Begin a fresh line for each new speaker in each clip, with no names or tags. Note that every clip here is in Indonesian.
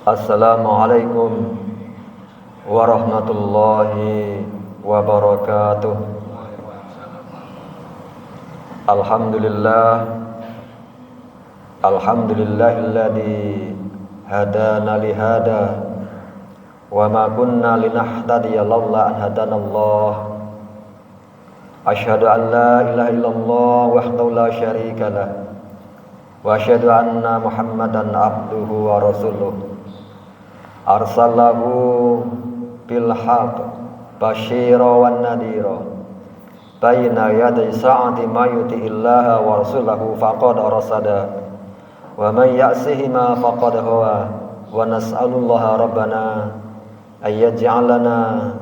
Assalamualaikum warahmatullahi wabarakatuh. Alhamdulillahilladzi hadana lihada wa ma kunna linahtadiya laula an hadanallah. Asyhadu an la ilaha illallah wahdahu la syarikalah wa asyhadu anna Muhammadan abduhu wa rasuluh. Arsalahu bil haqq basyira wan nadhira baina yaday sa'ati ma yuti'illaha wa rasulahu faqad rasada wa man ya'sihima faqad hawa wa nas'alullaha rabbana ayyaj'alana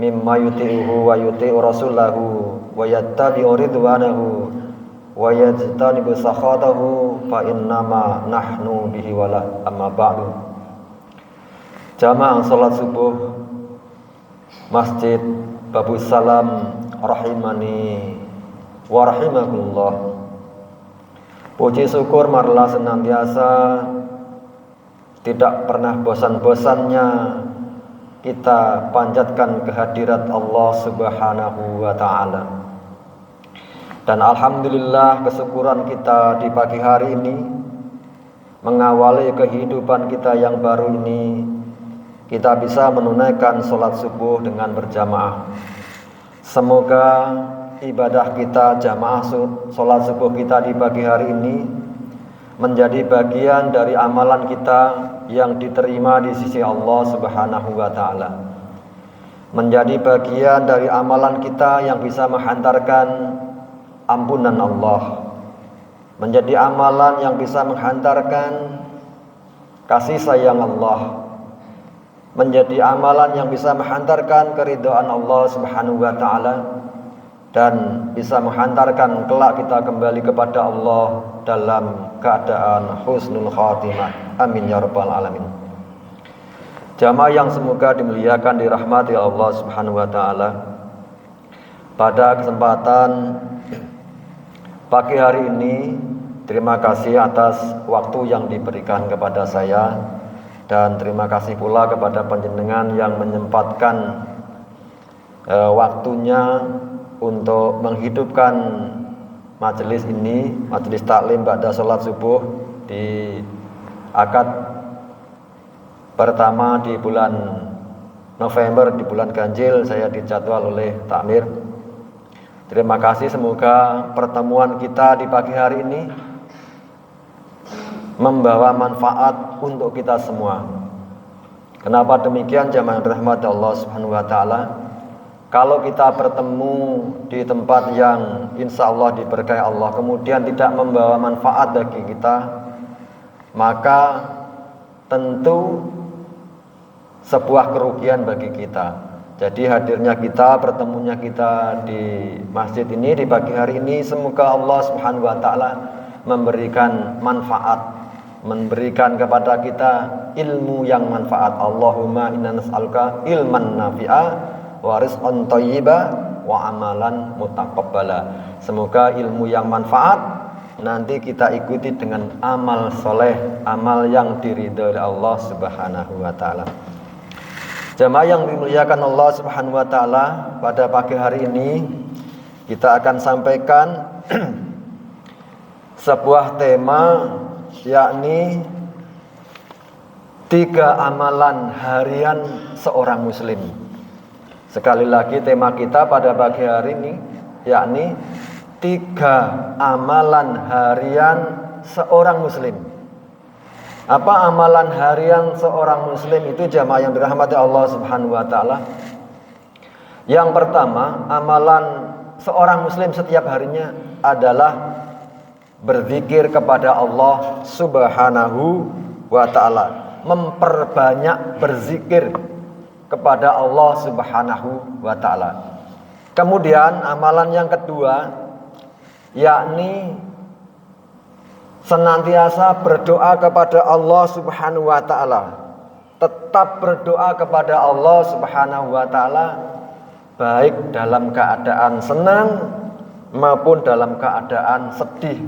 mimma yuti'uhu wa yuti'u rasulahu wa yattabi'u ridwanahu wa yajtanibu sakhatahu fa innama nahnu bihi wala amma ba'du. Jamaah salat subuh Masjid Babus Salam rahimani wa rahimakumullah. Puji syukur marilah senantiasa tidak pernah bosan-bosannya kita panjatkan kehadirat Allah Subhanahu wa ta'ala. Dan alhamdulillah kesyukuran kita di pagi hari ini mengawali kehidupan kita yang baru ini, kita bisa menunaikan sholat subuh dengan berjamaah. Semoga ibadah kita jamaah sholat subuh kita di pagi hari ini menjadi bagian dari amalan kita yang diterima di sisi Allah Subhanahu wa ta'ala. Menjadi bagian dari amalan kita yang bisa menghantarkan ampunan Allah. Menjadi amalan yang bisa menghantarkan kasih sayang Allah. Menjadi amalan yang bisa menghantarkan keridhaan Allah Subhanahu wa ta'ala dan bisa menghantarkan kelak kita kembali kepada Allah dalam keadaan husnul khatimah. Amin ya rabbal alamin. Jamaah yang semoga dimuliakan, dirahmati Allah Subhanahu wa ta'ala. Pada kesempatan pagi hari ini, terima kasih atas waktu yang diberikan kepada saya. Dan terima kasih pula kepada panjenengan yang menyempatkan waktunya untuk menghidupkan majelis ini, majelis taklim ba'da sholat subuh di akad pertama di bulan November, di bulan ganjil. Saya dijadwal oleh takmir. Terima kasih, semoga pertemuan kita di pagi hari ini membawa manfaat untuk kita semua. Kenapa demikian jamaah rahmat Allah Subhanahu wa ta'ala? Kalau kita bertemu di tempat yang insya Allah diberkahi Allah, kemudian tidak membawa manfaat bagi kita, maka tentu sebuah kerugian bagi kita. Jadi hadirnya kita, bertemunya kita di masjid ini, di pagi hari ini, semoga Allah Subhanahu wa ta'ala memberikan manfaat, memberikan kepada kita ilmu yang manfaat. Allahumma inna nas'aluka ilman nafi'a wa rizqan thayyiba wa amalan mutaqabbala. Semoga ilmu yang manfaat nanti kita ikuti dengan amal soleh, amal yang diridhoi oleh Allah Subhanahu wa ta'ala. Jamaah yang dimuliakan Allah Subhanahu wa ta'ala, pada pagi hari ini kita akan sampaikan sebuah tema, yakni 3 amalan harian seorang muslim. Sekali lagi tema kita pada pagi hari ini yakni 3 amalan harian seorang muslim. Apa amalan harian seorang muslim itu jamaah yang dirahmati Allah Subhanahu wa ta'ala? Yang pertama, amalan seorang muslim setiap harinya adalah berzikir kepada Allah Subhanahu wa ta'ala. Memperbanyak berzikir kepada Allah Subhanahu wa ta'ala. Kemudian amalan yang kedua, yakni senantiasa berdoa kepada Allah Subhanahu wa ta'ala. Tetap berdoa kepada Allah Subhanahu wa ta'ala, baik dalam keadaan senang maupun dalam keadaan sedih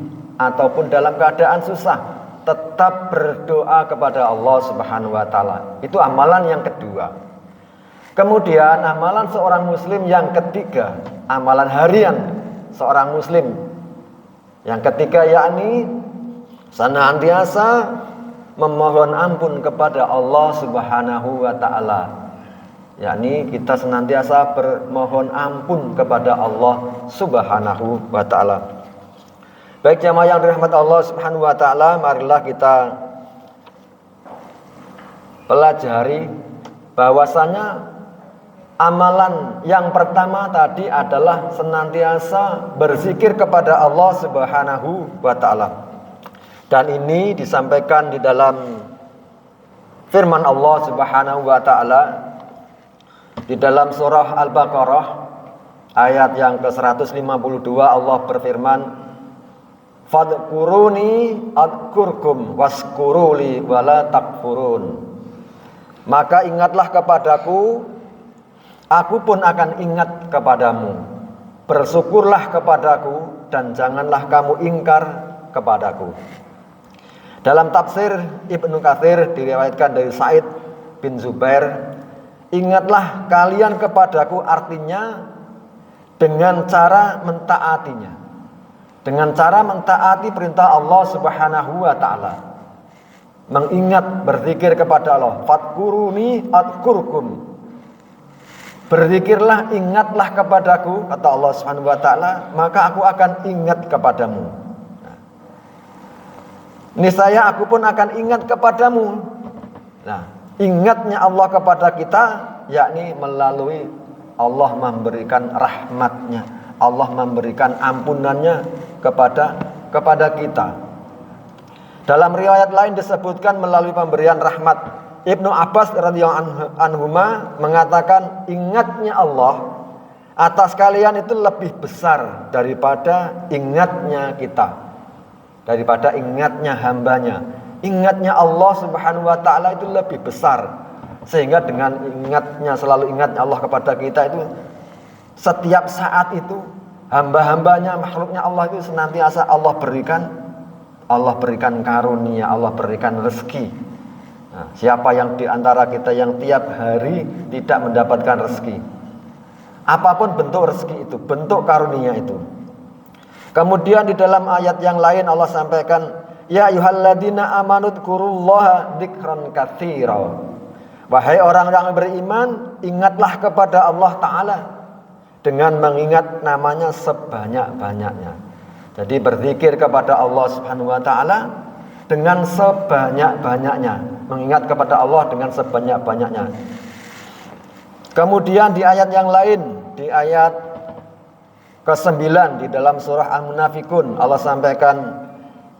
ataupun dalam keadaan susah. tetap berdoa kepada Allah Subhanahu wa taala. Itu amalan yang kedua. Kemudian amalan seorang muslim yang ketiga, amalan harian seorang muslim yang ketiga yakni senantiasa memohon ampun kepada Allah Subhanahu wa taala. Yakni kita senantiasa bermohon ampun kepada Allah Subhanahu wa taala. Baik jamaah yang dirahmati Allah Subhanahu wa taala, marilah kita pelajari bahwasanya amalan yang pertama tadi adalah senantiasa berzikir kepada Allah Subhanahu wa taala. Dan ini disampaikan di dalam firman Allah Subhanahu wa taala di dalam surah Al-Baqarah ayat yang ke-152. Allah berfirman, fadkuruni adkurkum waskuruli wala takfurun. Maka ingatlah kepadaku, aku pun akan ingat kepadamu. Bersyukurlah kepadaku dan janganlah kamu ingkar kepadaku. Dalam tafsir Ibnu Katsir diriwayatkan dari Sa'id bin Zubair, ingatlah kalian kepadaku artinya dengan cara mentaatinya. Dengan cara mentaati perintah Allah Subhanahu wa taala. Mengingat berzikir kepada Allah. Fadkuruni adkurkum. Berzikirlah, ingatlah kepadaku, kata Allah Subhanahu wa taala, maka aku akan ingat kepadamu. Niscaya aku pun akan ingat kepadamu. Nah, ingatnya Allah kepada kita yakni melalui Allah memberikan rahmatnya, Allah memberikan ampunannya kepada kita. Dalam riwayat lain disebutkan melalui pemberian rahmat. Ibnu Abbas radhiyallahu anhuma mengatakan ingatnya Allah atas kalian itu lebih besar daripada ingatnya kita, daripada ingatnya hambanya. Ingatnya Allah Subhanahu wa taala itu lebih besar, sehingga dengan ingatnya, selalu ingatnya Allah kepada kita itu setiap saat itu hamba-hambanya, makhluknya Allah itu senantiasa Allah berikan karunia, Allah berikan rezeki. Nah, siapa yang di antara kita yang tiap hari tidak mendapatkan rezeki? Apapun bentuk rezeki itu, bentuk karunia itu. Kemudian di dalam ayat yang lain Allah sampaikan, ya ayyuhalladzina amanu dzkurullaha dzikran katsira. Wahai orang-orang yang beriman, ingatlah kepada Allah Ta'ala dengan mengingat namanya sebanyak-banyaknya. Jadi berzikir kepada Allah Subhanahu wa taala dengan sebanyak-banyaknya, mengingat kepada Allah dengan sebanyak-banyaknya. Kemudian di ayat yang lain, di ayat ke-9 di dalam surah Al-Munafiqun, Allah sampaikan,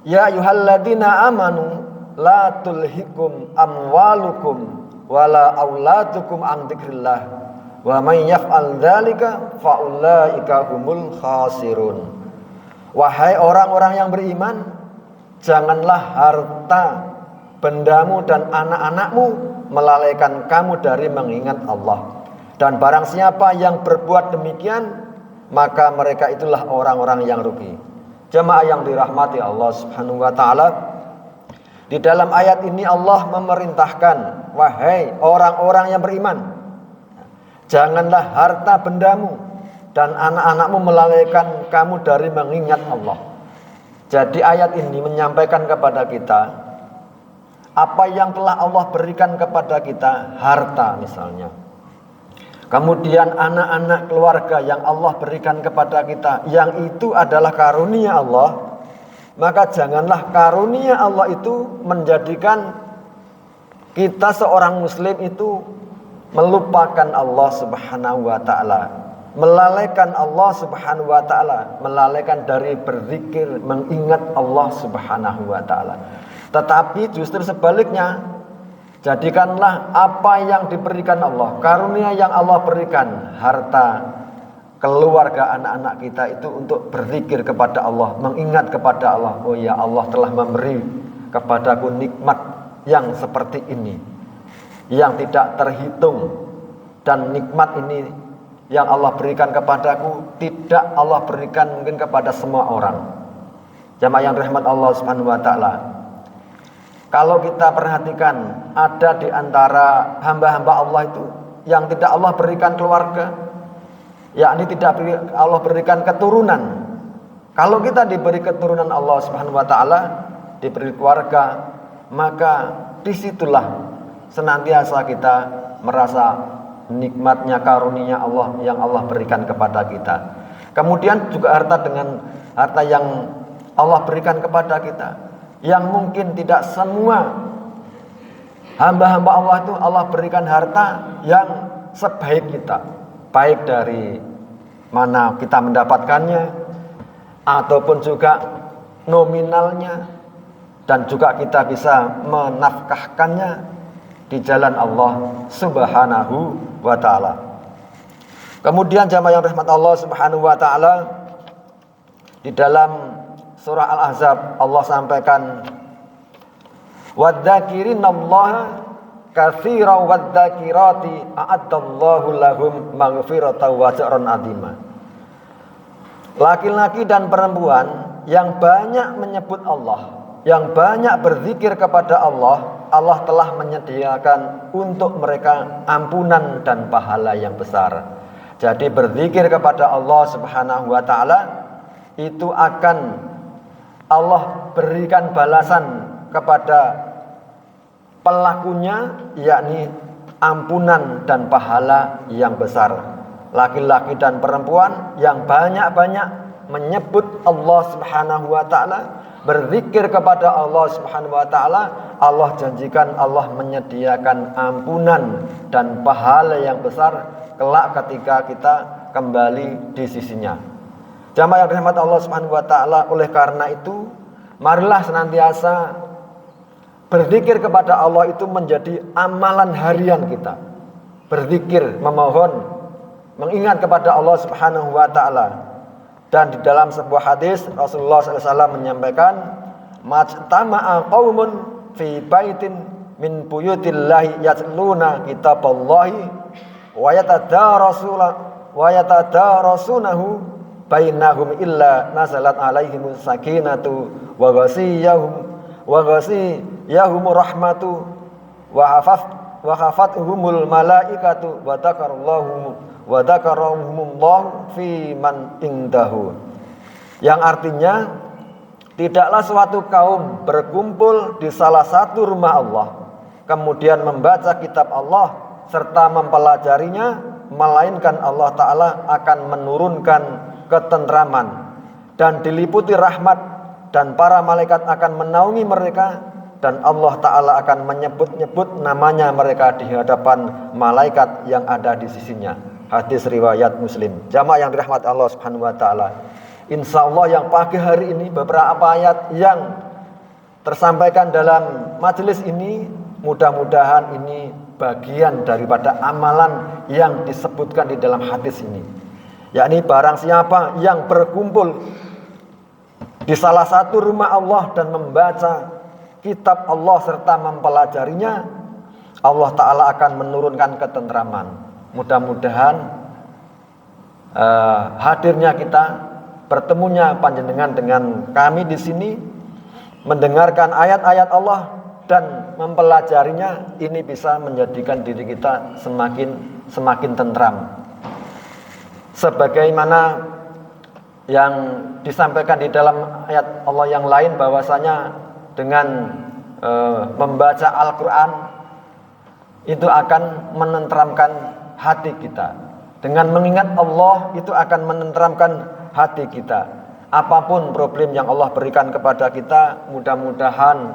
ya ayyuhalladzina amanu la tulhikum amwalukum wala auladukum an dzikrillah wa may yaf'al dzalika fa ulaika humul khasirun. Wahai orang-orang yang beriman, janganlah harta, bendamu dan anak-anakmu melalaikan kamu dari mengingat Allah. Dan barang siapa yang berbuat demikian, maka mereka itulah orang-orang yang rugi. Jemaah yang dirahmati Allah Subhanahu wa taala, di dalam ayat ini Allah memerintahkan, wahai orang-orang yang beriman, janganlah harta bendamu dan anak-anakmu melalaikan kamu dari mengingat Allah. Jadi ayat ini menyampaikan kepada kita apa yang telah Allah berikan kepada kita, harta misalnya. Kemudian anak-anak keluarga yang Allah berikan kepada kita, yang itu adalah karunia Allah. Maka janganlah karunia Allah itu menjadikan kita seorang muslim itu melupakan Allah Subhanahu wa taala, melalaikan Allah Subhanahu wa taala, melalaikan dari berzikir, mengingat Allah Subhanahu wa taala. Tetapi justru sebaliknya, jadikanlah apa yang diberikan Allah, karunia yang Allah berikan, harta, keluarga, anak-anak kita itu untuk berzikir kepada Allah, mengingat kepada Allah. Oh ya, Allah telah memberi kepadaku nikmat yang seperti ini, yang tidak terhitung. Dan nikmat ini yang Allah berikan kepadaku tidak Allah berikan mungkin kepada semua orang. Jamaah yang rahmat Allah Subhanahu wa taala. Kalau kita perhatikan, ada di antara hamba-hamba Allah itu yang tidak Allah berikan keluarga, yakni tidak Allah berikan keturunan. Kalau kita diberi keturunan Allah Subhanahu wa taala, diberi keluarga, maka disitulah senantiasa kita merasa nikmatnya karunia Allah yang Allah berikan kepada kita. Kemudian juga harta yang Allah berikan kepada kita, yang mungkin tidak semua hamba-hamba Allah itu Allah berikan harta yang sebaik kita, baik dari mana kita mendapatkannya ataupun juga nominalnya, dan juga kita bisa menafkahkannya di jalan Allah Subhanahu wa taala. Kemudian jamaah yang rahmat Allah Subhanahu wa taala, di dalam surah Al-Ahzab Allah sampaikan, wadzakirinallaha katsiran wadzakirati a'addallahu lahum maghfiratan wa ajran 'azima. Laki-laki dan perempuan yang banyak menyebut Allah, yang banyak berzikir kepada Allah, Allah telah menyediakan untuk mereka ampunan dan pahala yang besar. Jadi berzikir kepada Allah Subhanahu wa taala itu akan Allah berikan balasan kepada pelakunya, yakni ampunan dan pahala yang besar. Laki-laki dan perempuan yang banyak-banyak menyebut Allah Subhanahu wa taala, berzikir kepada Allah Subhanahu wa taala, Allah janjikan Allah menyediakan ampunan dan pahala yang besar kelak ketika kita kembali di sisinya. Jamaah yang dirahmati Allah Subhanahu wa taala, oleh karena itu marilah senantiasa berzikir kepada Allah itu menjadi amalan harian kita. Berzikir, memohon, mengingat kepada Allah Subhanahu wa taala. Dan di dalam sebuah hadis Rasulullah SAW menyampaikan, majtama'a qaumun fi baitin min buyutillahi yatluna kitaballahi wa yatadarasunahu bainahum illa nazalat alaihimus sakinatu wa ghasiyahum rahmatu wa hafatuhumul malaikatu wa dzakarahumullahu fi man indahu. Yang artinya, tidaklah suatu kaum berkumpul di salah satu rumah Allah kemudian membaca kitab Allah serta mempelajarinya, melainkan Allah Ta'ala akan menurunkan ketentraman dan diliputi rahmat, dan para malaikat akan menaungi mereka, dan Allah Ta'ala akan menyebut-nyebut namanya mereka di hadapan malaikat yang ada di sisinya. Hadis riwayat Muslim. Jamaah yang dirahmati Allah Subhanahu wa taala, insya Allah yang pagi hari ini beberapa ayat yang tersampaikan dalam majelis ini, mudah-mudahan ini bagian daripada amalan yang disebutkan di dalam hadis ini, yakni barang siapa yang berkumpul di salah satu rumah Allah dan membaca kitab Allah serta mempelajarinya, Allah Ta'ala akan menurunkan ketentraman. Mudah-mudahan hadirnya kita, bertemunya panjenengan dengan kami di sini, mendengarkan ayat-ayat Allah dan mempelajarinya, ini bisa menjadikan diri kita semakin tentram. Sebagaimana yang disampaikan di dalam ayat Allah yang lain, bahwasanya dengan membaca Al-Quran itu akan menenteramkan hati kita. Dengan mengingat Allah itu akan menenteramkan hati kita. Apapun problem yang Allah berikan kepada kita, mudah-mudahan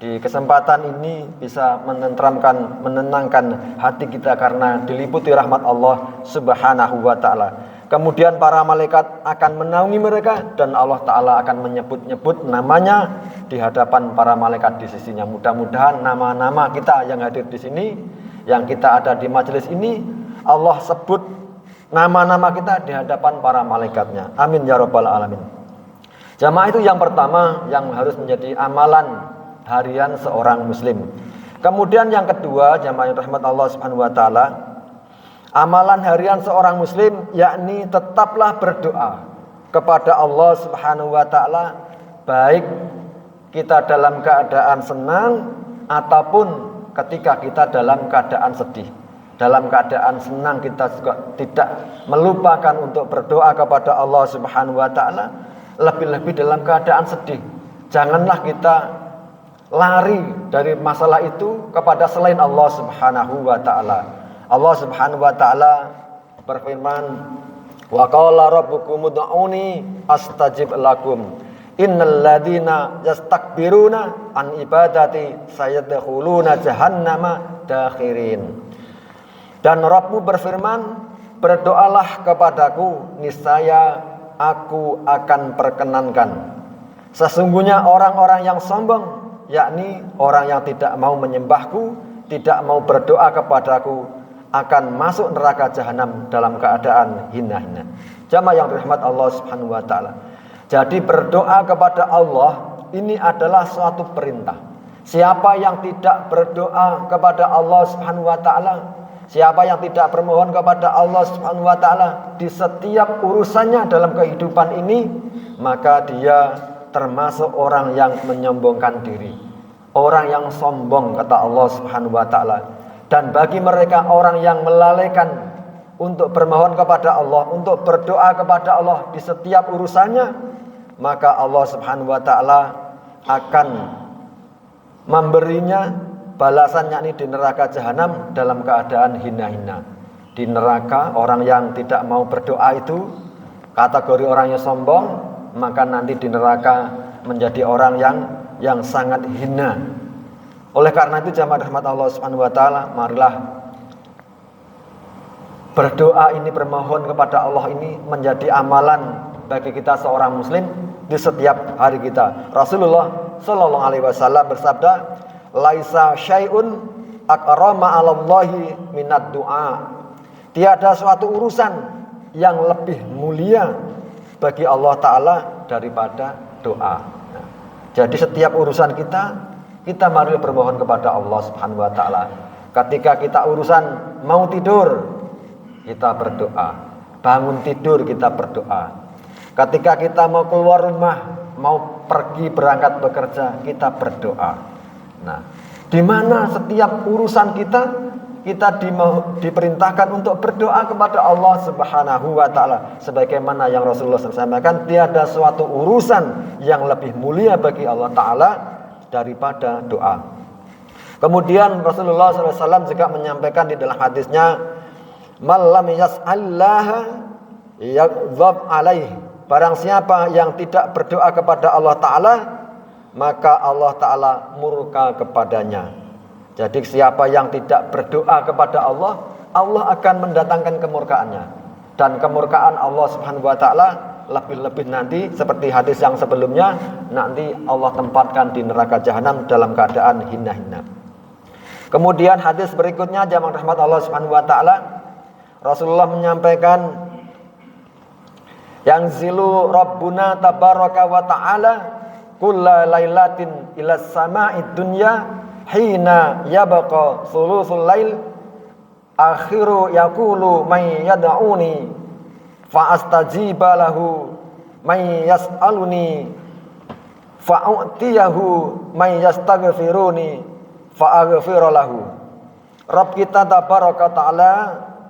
di kesempatan ini bisa menenangkan hati kita karena diliputi rahmat Allah Subhanahu wa taala. Kemudian para malaikat akan menaungi mereka, dan Allah Ta'ala akan menyebut-nyebut namanya di hadapan para malaikat di sisinya. Mudah-mudahan nama-nama kita yang hadir di sini, yang kita ada di majelis ini, Allah sebut nama-nama kita di hadapan para malaikatnya. Amin ya rabbal alamin. Jamaah, itu yang pertama yang harus menjadi amalan harian seorang muslim. Kemudian yang kedua, jamaah yang rahmat Allah Subhanahu wa taala, amalan harian seorang muslim yakni tetaplah berdoa kepada Allah Subhanahu wa taala, baik kita dalam keadaan senang ataupun ketika kita dalam keadaan sedih. Dalam keadaan senang kita juga tidak melupakan untuk berdoa kepada Allah Subhanahu wa taala, lebih-lebih dalam keadaan sedih. Janganlah kita lari dari masalah itu kepada selain Allah Subhanahu wa taala. Allah Subhanahu wa taala berfirman, "Wa qala rabbukum ud'uni astajib lakum. Innal ladzina yastakbiruna an ibadati sayadkhuluna jahannama dakhirin." Dan Rabbmu berfirman, "Berdoalah kepadaku, niscaya aku akan perkenankan." Sesungguhnya orang-orang yang sombong, yakni orang yang tidak mau menyembahku, tidak mau berdoa kepadaku, akan masuk neraka jahanam dalam keadaan hina-hina. Jamaah yang dirahmat Allah Subhanahu wa taala. Jadi berdoa kepada Allah ini adalah suatu perintah. Siapa yang tidak berdoa kepada Allah Subhanahu wa taala, siapa yang tidak bermohon kepada Allah Subhanahu wa taala di setiap urusannya dalam kehidupan ini, maka dia termasuk orang yang menyombongkan diri. Orang yang sombong, kata Allah Subhanahu wa taala. Dan bagi mereka orang yang melalaikan untuk bermohon kepada Allah, untuk berdoa kepada Allah di setiap urusannya, maka Allah Subhanahu wa taala akan memberinya balasannya ini di neraka jahanam dalam keadaan hina-hina. Di neraka orang yang tidak mau berdoa itu kategori orang yang sombong, maka nanti di neraka menjadi orang yang sangat hina. Oleh karena itu jamaah rahmat Allah Subhanahu wa taala, marilah berdoa ini, bermohon kepada Allah ini menjadi amalan bagi kita seorang muslim di setiap hari kita. Rasulullah sallallahu alaihi wasallam bersabda, "Laisa syai'un aqrama 'alallahi minad du'a." Tiada suatu urusan yang lebih mulia bagi Allah taala daripada doa. Nah, jadi setiap urusan kita mari bermohon kepada Allah Subhanahu wa taala. Ketika kita urusan mau tidur, kita berdoa. Bangun tidur kita berdoa. Ketika kita mau keluar rumah, mau pergi berangkat bekerja, kita berdoa. Nah, di mana setiap urusan kita diperintahkan untuk berdoa kepada Allah Subhanahu wa taala. Sebagaimana yang Rasulullah SAW sampaikan, tiada suatu urusan yang lebih mulia bagi Allah taala daripada doa. Kemudian Rasulullah SAW juga menyampaikan di dalam hadisnya, "Malam yas'allaha yaghdab alaih." Barang siapa yang tidak berdoa kepada Allah Ta'ala, maka Allah Ta'ala murka kepadanya. Jadi siapa yang tidak berdoa kepada Allah, Allah akan mendatangkan kemurkaannya. Dan kemurkaan Allah Subhanahu wa Ta'ala lebih-lebih nanti seperti hadis yang sebelumnya, nanti Allah tempatkan di neraka jahanam dalam keadaan hina-hina. Kemudian hadis berikutnya jamaah rahmat Allah Subhanahu wa taala, Rasulullah menyampaikan, yang zilu Rabbuna tabaraka wa ta'ala kulla lailatin ila sama'id dunya hina yabqa thuluthul lail akhiru yaqulu may yad'uni fa astajiba lahu may yas'aluni fa u'tiyahu may yastaghfiruni fa aghfir lahu. Rabb kita tabaraka ta'ala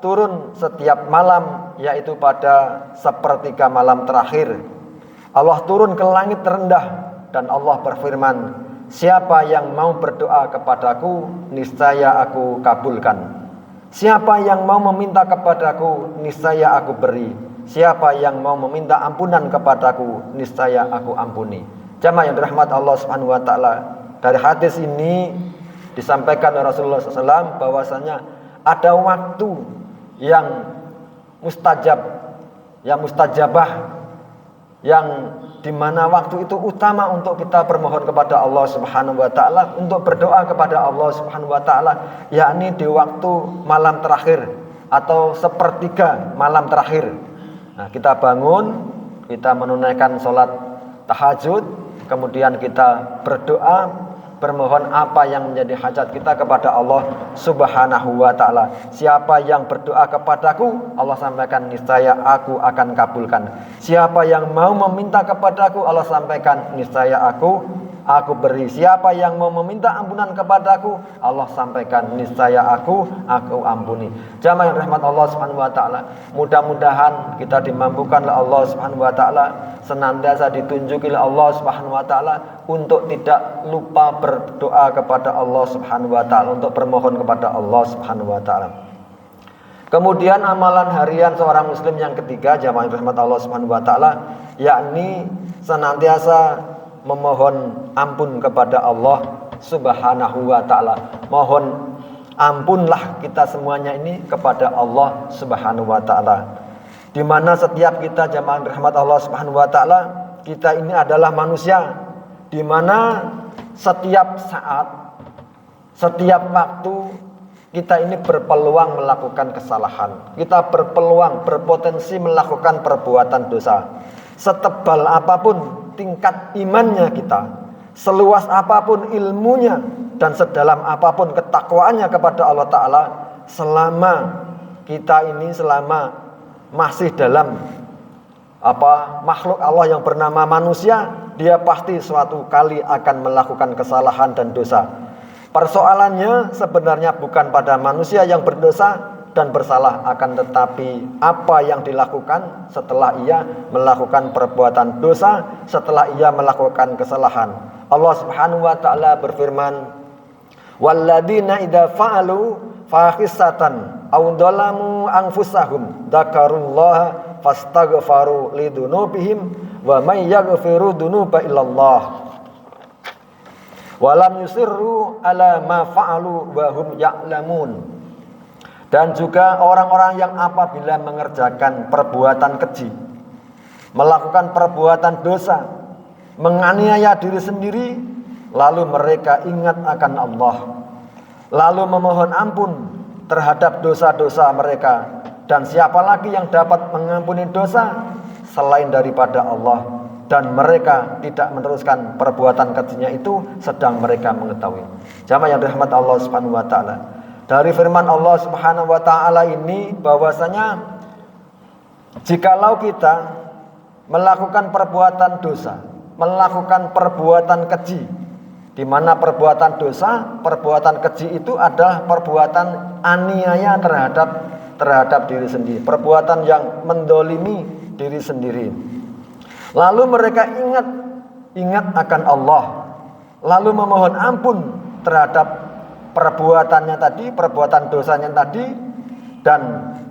turun setiap malam, yaitu pada sepertiga malam terakhir. Allah turun ke langit terendah dan Allah berfirman, "Siapa yang mau berdoa kepadaku, niscaya aku kabulkan. Siapa yang mau meminta kepadaku, niscaya aku beri. Siapa yang mau meminta ampunan kepadaku, niscaya aku ampuni." Jamaah yang dirahmat Allah Subhanahu wa taala, dari hadis ini disampaikan oleh Rasulullah SAW bahwasanya ada waktu yang mustajab, yang mustajabah, yang dimana waktu itu utama untuk kita bermohon kepada Allah Subhanahu wa taala, untuk berdoa kepada Allah Subhanahu wa taala, yakni di waktu malam terakhir atau sepertiga malam terakhir. Nah, kita bangun, kita menunaikan sholat tahajud, kemudian kita berdoa, bermohon apa yang menjadi hajat kita kepada Allah Subhanahu wa taala. Siapa yang berdoa kepadaku, Allah sampaikan, niscaya aku akan kabulkan. Siapa yang mau meminta kepadaku, Allah sampaikan, niscaya aku aku beri. Siapa yang mau meminta ampunan kepadaku, Allah sampaikan, niscaya aku ampuni. Jamaah yang rahmat Allah Subhanahu wa taala, mudah-mudahan kita dimampukan oleh Allah Subhanahu wa taala, senantiasa ditunjuki oleh Allah Subhanahu wa taala untuk tidak lupa berdoa kepada Allah Subhanahu wa taala, untuk bermohon kepada Allah Subhanahu wa taala. Kemudian amalan harian seorang muslim yang ketiga, jamaah rahmat Allah Subhanahu wa taala, yakni senantiasa memohon ampun kepada Allah Subhanahu wa taala. Mohon ampunlah kita semuanya ini kepada Allah Subhanahu wa taala. Di mana setiap kita, jamaah rahmat Allah Subhanahu wa taala, kita ini adalah manusia, di mana setiap saat, setiap waktu kita ini berpeluang melakukan kesalahan. Kita berpotensi melakukan perbuatan dosa. Setebal apapun tingkat imannya kita, seluas apapun ilmunya, dan sedalam apapun ketakwaannya kepada Allah Ta'ala, selama kita ini, selama masih dalam makhluk Allah yang bernama manusia, dia pasti suatu kali akan melakukan kesalahan dan dosa. Persoalannya sebenarnya bukan pada manusia yang berdosa dan bersalah, akan tetapi apa yang dilakukan setelah ia melakukan perbuatan dosa, setelah ia melakukan kesalahan. Allah Subhanahu wa taala berfirman, "Walladzina idza fa'alu fahisatan aw dzalamu anfusahum dzakarullaha fastaghfaru lidzunubihim wa may yaghfiru dzunuba illallah walam yusirru ala ma fa'alu wa hum ya'lamun." Dan juga orang-orang yang apabila mengerjakan perbuatan keji, melakukan perbuatan dosa, menganiaya diri sendiri, lalu mereka ingat akan Allah, lalu memohon ampun terhadap dosa-dosa mereka. Dan siapa lagi yang dapat mengampuni dosa selain daripada Allah? Dan mereka tidak meneruskan perbuatan kejinya itu sedang mereka mengetahui. Jamaah yang dirahmati Allah Subhanahu wa taala, dari firman Allah Subhanahu wa taala ini bahwasanya jikalau kita melakukan perbuatan dosa, melakukan perbuatan keji, di mana perbuatan dosa, perbuatan keji itu adalah perbuatan aniaya terhadap diri sendiri, perbuatan yang mendolimi diri sendiri. Lalu mereka ingat akan Allah, lalu memohon ampun terhadap perbuatannya tadi, perbuatan dosanya tadi. Dan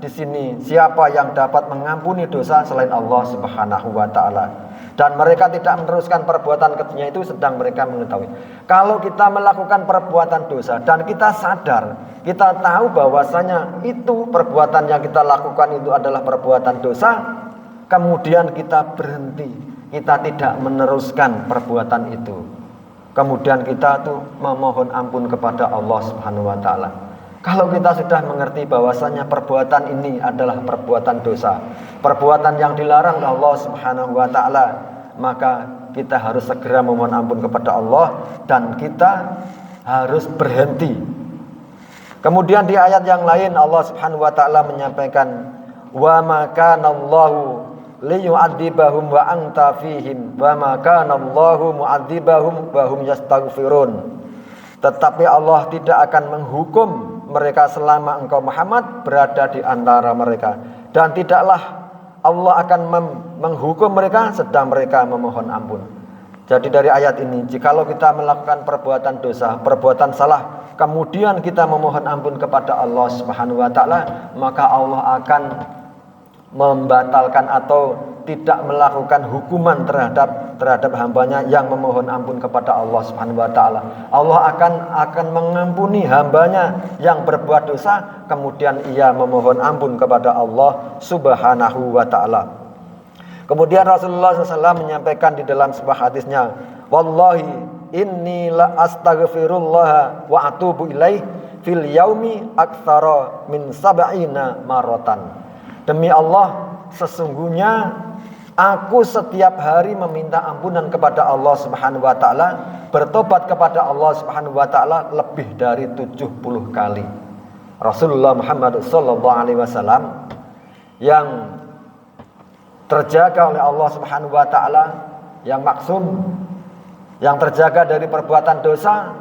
di sini siapa yang dapat mengampuni dosa selain Allah Subhanahu wa taala? Dan mereka tidak meneruskan perbuatan kejinya itu sedang mereka mengetahui. Kalau kita melakukan perbuatan dosa dan kita sadar, kita tahu bahwasanya itu perbuatan yang kita lakukan itu adalah perbuatan dosa, kemudian kita berhenti, kita tidak meneruskan perbuatan itu, kemudian kita tuh memohon ampun kepada Allah Subhanahu wa taala. Kalau kita sudah mengerti bahwasanya perbuatan ini adalah perbuatan dosa, perbuatan yang dilarang oleh Allah Subhanahu wa taala, maka kita harus segera memohon ampun kepada Allah dan kita harus berhenti. Kemudian di ayat yang lain Allah Subhanahu wa taala menyampaikan, wa ma kana Allahu liyu'adzibahum wa anta fihim wa ma kana Allahu mu'adzibahum wa hum yastaghfirun. Tetapi Allah tidak akan menghukum mereka selama engkau Muhammad berada di antara mereka, dan tidaklah Allah akan menghukum mereka sedang mereka memohon ampun. Jadi dari ayat ini, jikalau kita melakukan perbuatan dosa, perbuatan salah, kemudian kita memohon ampun kepada Allah Subhanahu wa taala, maka Allah akan membatalkan atau tidak melakukan hukuman terhadap hambanya yang memohon ampun kepada Allah Subhanahu wa taala. Allah akan mengampuni hambanya yang berbuat dosa, kemudian ia memohon ampun kepada Allah Subhanahu wa taala. Kemudian Rasulullah SAW menyampaikan di dalam sebuah hadisnya, wallahi inni la astaghfirullah wa atubu ilaih fil yaumi aktsara min sab'ina maratan. Demi Allah, sesungguhnya aku setiap hari meminta ampunan kepada Allah Subhanahu wa taala, bertobat kepada Allah Subhanahu wa taala lebih dari 70 kali. Rasulullah Muhammad sallallahu alaihi wasallam yang terjaga oleh Allah Subhanahu wa taala, yang maksum, yang terjaga dari perbuatan dosa.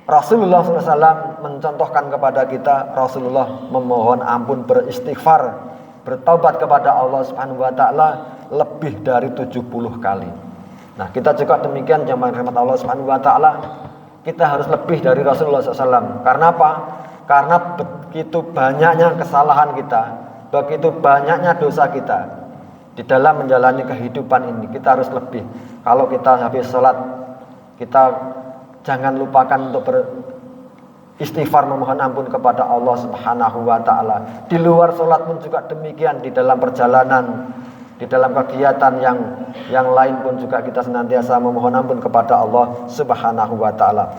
Rasulullah SAW mencontohkan kepada kita, Rasulullah memohon ampun, beristighfar, bertaubat kepada Allah Subhanahu wa taala lebih dari 70 kali. Nah, kita juga demikian jamaah rahmat Allah Subhanahu wa taala. Kita harus lebih dari Rasulullah SAW. Karena apa? Karena begitu banyaknya kesalahan kita, begitu banyaknya dosa kita di dalam menjalani kehidupan ini. Kita harus lebih. Kalau kita habis sholat, kita jangan lupakan untuk beristighfar, memohon ampun kepada Allah Subhanahu wa taala. Di luar sholat pun juga demikian, di dalam perjalanan, di dalam kegiatan yang lain pun juga kita senantiasa memohon ampun kepada Allah Subhanahu wa taala.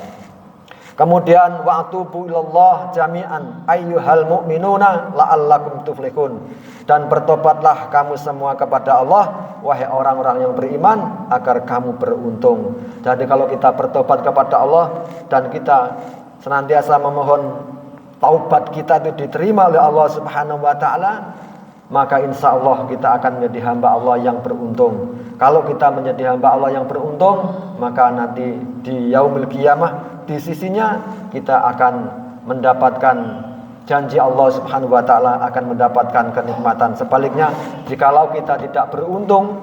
Kemudian wa'tubu ilallah jami'an ayyuhal mu'minuna la'allakum tuflihun. Dan bertobatlah kamu semua kepada Allah, wahai orang-orang yang beriman, agar kamu beruntung. Jadi kalau kita bertobat kepada Allah dan kita senantiasa memohon taubat kita itu diterima oleh Allah Subhanahu wa taala, maka insya Allah kita akan menjadi hamba Allah yang beruntung. Kalau kita menjadi hamba Allah yang beruntung, maka nanti di yaumil qiyamah, di sisinya kita akan mendapatkan janji Allah Subhanahu wa taala, akan mendapatkan kenikmatan. Sebaliknya, jikalau kita tidak beruntung,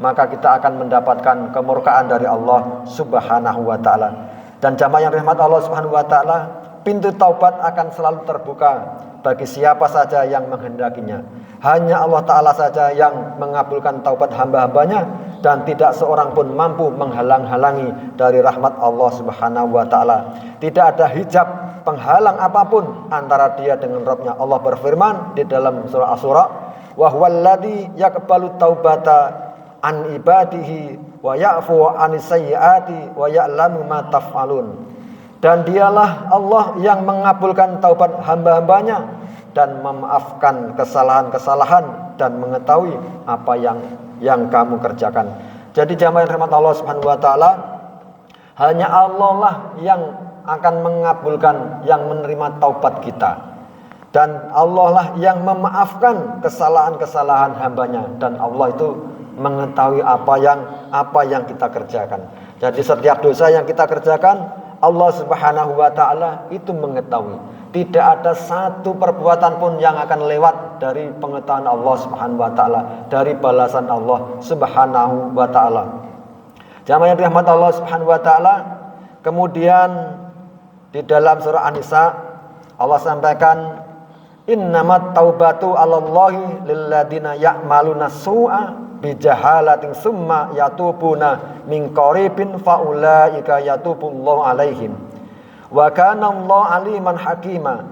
maka kita akan mendapatkan kemurkaan dari Allah Subhanahu wa taala. Dan jamaah yang rahmat Allah Subhanahu wa taala, pintu taubat akan selalu terbuka bagi siapa saja yang menghendakinya. Hanya Allah Ta'ala saja yang mengabulkan taubat hamba-hambanya, dan tidak seorang pun mampu menghalang-halangi dari rahmat Allah Subhanahu wa taala. Tidak ada hijab penghalang apapun antara dia dengan Rabb-nya. Allah berfirman di dalam surah Asy-Syura, "Wa huwallazi yaqbalu taubata an ibadihi wa ya'fu 'anis sayyi'ati wa ya'lamu ma taf'alun." Dan dialah Allah yang mengabulkan taubat hamba-hambanya dan memaafkan kesalahan-kesalahan dan mengetahui apa yang kamu kerjakan. Jadi jamaah yang rahmat Allah Subhanahu wa taala, hanya Allah lah yang akan mengabulkan, yang menerima taubat kita. Dan Allah lah yang memaafkan kesalahan-kesalahan hambanya, dan Allah itu mengetahui apa yang kita kerjakan. Jadi setiap dosa yang kita kerjakan, Allah Subhanahu wa taala itu mengetahui. Tidak ada satu perbuatan pun yang akan lewat dari pengetahuan Allah Subhanahu wa taala, dari balasan Allah Subhanahu wa taala. Jamaah yang dirahmati Allah Subhanahu wa taala, kemudian di dalam surah An-Nisa Allah sampaikan, innamat taubatu 'alallahi lilladzina ya'maluna su'a bijahalatin summa yatubuna min qaribin faulaika yatubullahu alaihim wa kana Allahu aliman hakima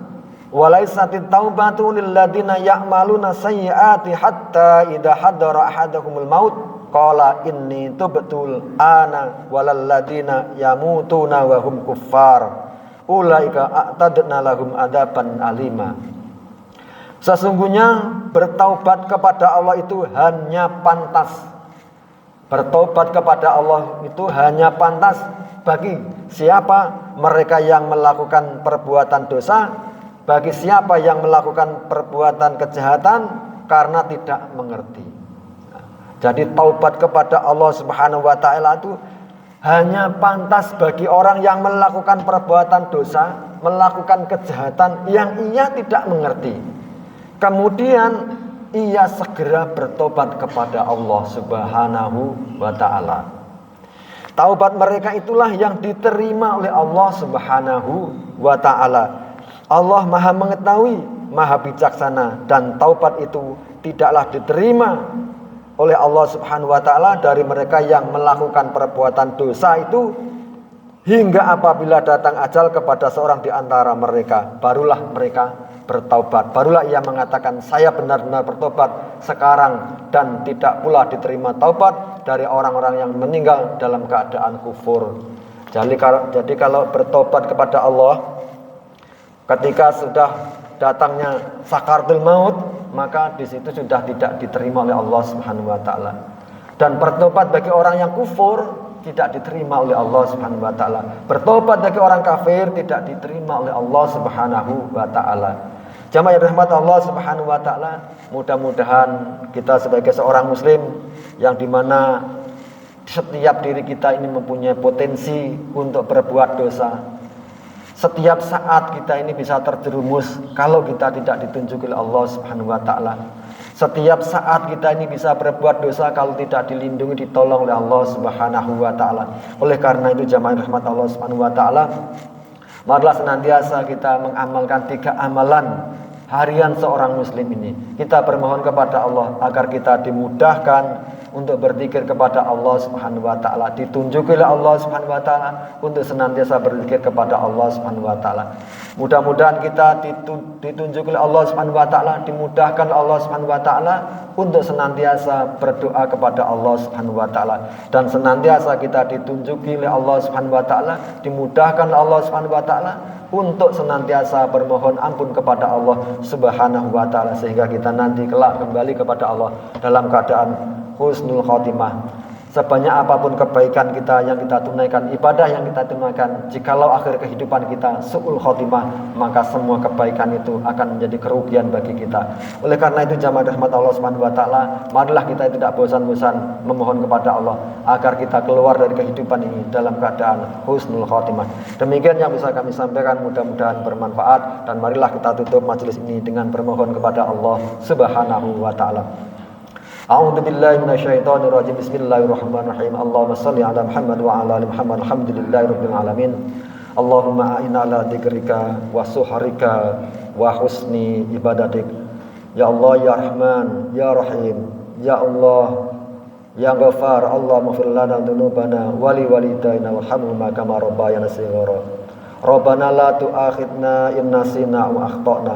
wa laisatit taubatu lil ladzina ya'maluna sayyi'ati hatta idza hadara ahadakumul maut qala inni tubtul ana walal ladzina yamutuna wa hum kuffar ulaika a'tadna lahum adaban alima. Sesungguhnya bertaubat kepada Allah itu hanya pantas. Bertaubat kepada Allah itu hanya pantas bagi siapa? Mereka yang melakukan perbuatan dosa, bagi siapa yang melakukan perbuatan kejahatan karena tidak mengerti. Jadi taubat kepada Allah Subhanahu wa taala itu hanya pantas bagi orang yang melakukan perbuatan dosa, melakukan kejahatan yang ia tidak mengerti. Kemudian ia segera bertobat kepada Allah Subhanahu wa taala. Taubat mereka itulah yang diterima oleh Allah Subhanahu wa taala. Allah Maha mengetahui, Maha bijaksana, dan taubat itu tidaklah diterima oleh Allah Subhanahu wa taala dari mereka yang melakukan perbuatan dosa itu hingga apabila datang ajal kepada seorang di antara mereka, barulah mereka bertaubat. Barulah ia mengatakan, saya benar-benar bertobat sekarang, dan tidak pula diterima taubat dari orang-orang yang meninggal dalam keadaan kufur. Jadi kalau bertobat kepada Allah ketika sudah datangnya sakaratul maut, maka di situ sudah tidak diterima oleh Allah Subhanahu wa taala. Dan bertobat bagi orang yang kufur tidak diterima oleh Allah Subhanahu wa taala. Bertobat bagi orang kafir tidak diterima oleh Allah Subhanahu wa taala. Jamaah yang rahmat Allah Subhanahu wa taala, mudah-mudahan kita sebagai seorang muslim yang dimana Setiap diri kita ini mempunyai potensi untuk berbuat dosa. Setiap saat kita ini bisa terjerumus kalau kita tidak ditunjuki oleh Allah Subhanahu wa taala. Setiap saat kita ini bisa berbuat dosa kalau tidak dilindungi, ditolong oleh Allah Subhanahu wa taala. Oleh karena itu jamaah rahmat Allah Subhanahu wa taala, marilah senantiasa kita mengamalkan 3 amalan harian seorang muslim ini. Kita bermohon kepada Allah agar kita dimudahkan untuk berzikir kepada Allah Subhanahu wa taala, ditunjuki oleh Allah Subhanahu wa taala untuk senantiasa berzikir kepada Allah Subhanahu wa taala. Mudah-mudahan kita ditunjuki oleh Allah Subhanahu wa taala, dimudahkan Allah Subhanahu wa taala untuk senantiasa berdoa kepada Allah Subhanahu wa taala, dan senantiasa kita ditunjuki oleh Allah Subhanahu wa taala, dimudahkan Allah Subhanahu wa taala untuk senantiasa bermohon ampun kepada Allah Subhanahu wa taala, sehingga kita nanti kelak kembali kepada Allah dalam keadaan husnul khotimah. Sebanyak apapun kebaikan kita yang kita tunaikan, ibadah yang kita tunaikan, jikalau akhir kehidupan kita su'ul khotimah, maka semua kebaikan itu akan menjadi kerugian bagi kita. Oleh karena itu jamaah rahmat Allah Subhanahu wa taala, marilah kita tidak bosan-bosan memohon kepada Allah agar kita keluar dari kehidupan ini dalam keadaan husnul khotimah. Demikian yang bisa kami sampaikan, mudah-mudahan bermanfaat, dan marilah kita tutup majelis ini dengan bermohon kepada Allah Subhanahu wa taala. A'udzu billahi minasyaitonir rajim. Bismillahirrahmanirrahim. Allahumma shalli ala Muhammad wa ala ali Muhammad. Alhamdulillahirabbil alamin. Allahumma a'inna ala dzikrika wa suhrika wa husni ibadatik. Ya Allah ya Rahman ya Rahim. Ya Allah ya Ghaffar. Allahumma ighfir lana dzunubana wa li walidayna warhamhuma kama rabbayana shighara. Rabbana la tu'akhidna in nasina wa akhtana.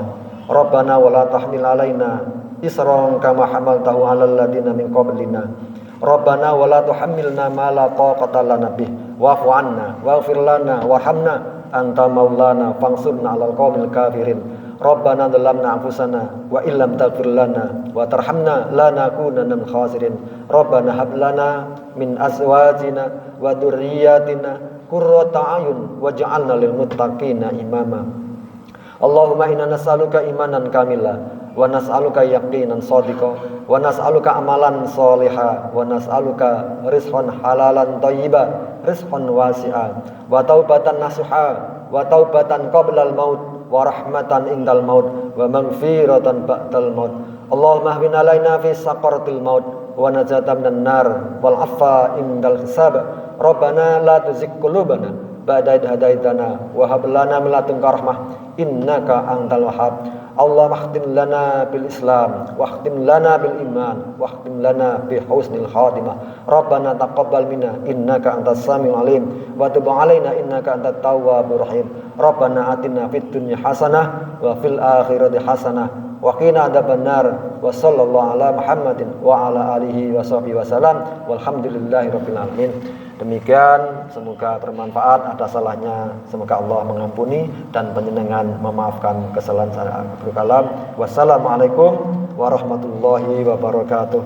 Rabbana wa la tahmil alaina isran kama hamaltahu 'alal ladina min qablina. Rabbana wa la tuhammilna ma la taqata lana bih wa'fu 'anna waghfir lana warhamna anta maulana fansurna 'alal qaumil kafirin. Rabbana dzalamna anfusana wa illam taghfir lana wa tarhamna lanakunanna minal khasirin. Rabbana hab lana min azwajina wa dzurriyyatina qurrata a'yun waj'alna lil muttaqina imama. Allahumma inna nas'aluka imanan kamila wa nas'aluka yaqinan shadiqa wa nas'aluka amalan sholiha wa nas'aluka rizqan halalan thayyiba rizqan wasi'a wa taubatan nasuha wa taubatan qablal maut wa rahmatan indal maut wa maghfiratan ba'dal maut. Allahumma hbina alaina fi saqaratil maut wa najatan minan nar wal afwa indal hisab. Rabbana la tuzigh qulubana ba'da idh hadaitana wa hab lana min ladunka rahmah innaka antal wahhab. Allah mahtim lana bil Islam wa khtim lana bil iman wa khtim lana bi husnil khatimah. Rabbana taqabbal minna innaka antas samiul alim wa tub alaina innaka antat tawwabur rahim. Rabbana atina fid dunya hasanah wa fil akhirati hasanah wa qina adzabannar. Wa sallallahu ala Muhammadin wa ala alihi wa sahbihi wasallam walhamdulillahi rabbil alamin. Demikian, semoga bermanfaat. Ada salahnya semoga Allah mengampuni dan panjenengan memaafkan kesalahan saya berkalam. Wassalamualaikum warahmatullahi wabarakatuh.